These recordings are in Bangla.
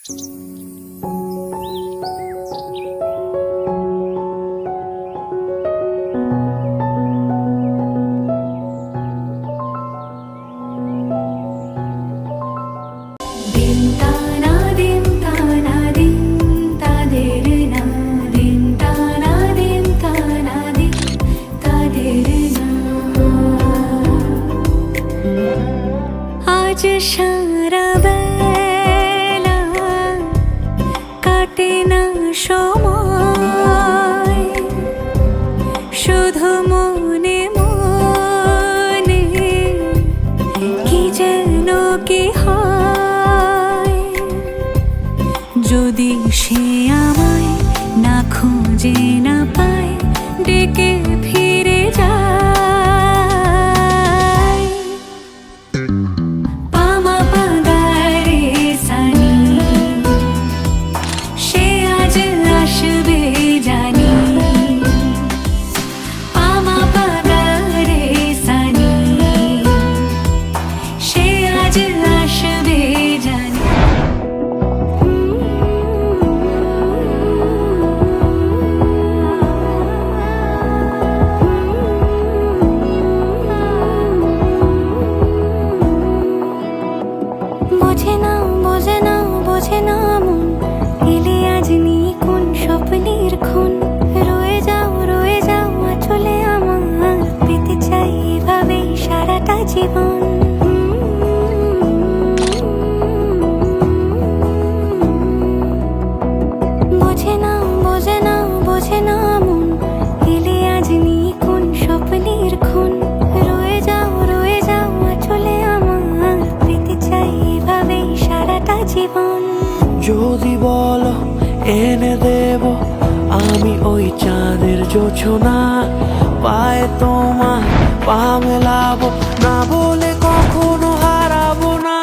আজ সারা বেলা কাটে না সময়, শুধু মনে মনে কি যেন কি হয়। যদি সে আমায় না খুঁজে না পায়, ডেকে ফিরে যায়। বোঝে না মন, এলে আজ নিয়ে কোন স্বপ্নের খুন। রয়ে যাও চলে আমার, পেতে চাই এভাবেই সারাটা জীবন। বোঝে না মন, এলে আজ নিয়ে কোন স্বপ্নের খুন। রয়ে যাও চলে আমার, পেতে চাই এভাবেই সারাটা জীবন। যদি বলো এনে দেব আমি ওই চাঁদের জোছনা, পায়ে তোমার পা মেলাবো, না বলে কখনো হারাবো না।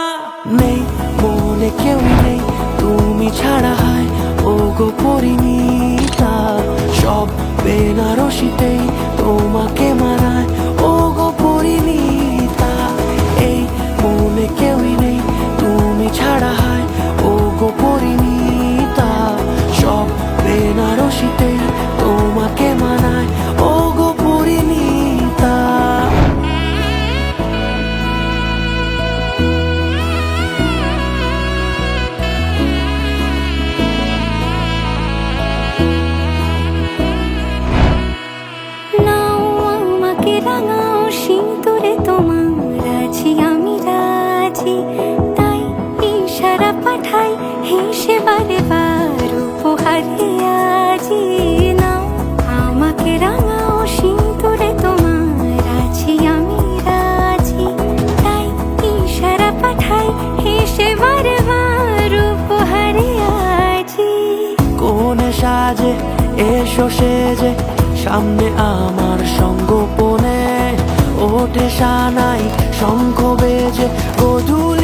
নেই মনে কেউ নেই তুমি ছাড়া, হয় ও গো পরিণীতা। সব বেনারসিতেই তোমাকে মানায় ও গো পরিণীতা। এই মনে কেউই নেই তুমি ছাড়া, হয় ও গো পরিণীতা। সব বেনারসিতেই তোমাকে মানায় ও গো পরিণীতা। রাঙাও সিঁদুরে তোমার আছি আমি রাজি, তাই ইশারা পাঠাই হেসে বারে বার উপহারে আজি। নাও আমাকে রাঙাও সিঁদুরে তোমার আছি আমি রাজি, তাই ইশারা পাঠাই হেসে বারে বার উপহারে আজি। কোন সাজে এসো সেজে সামনে আমার সঙ্গোপনে, ওঠে সানাই শঙ্খ বেজে গধূলি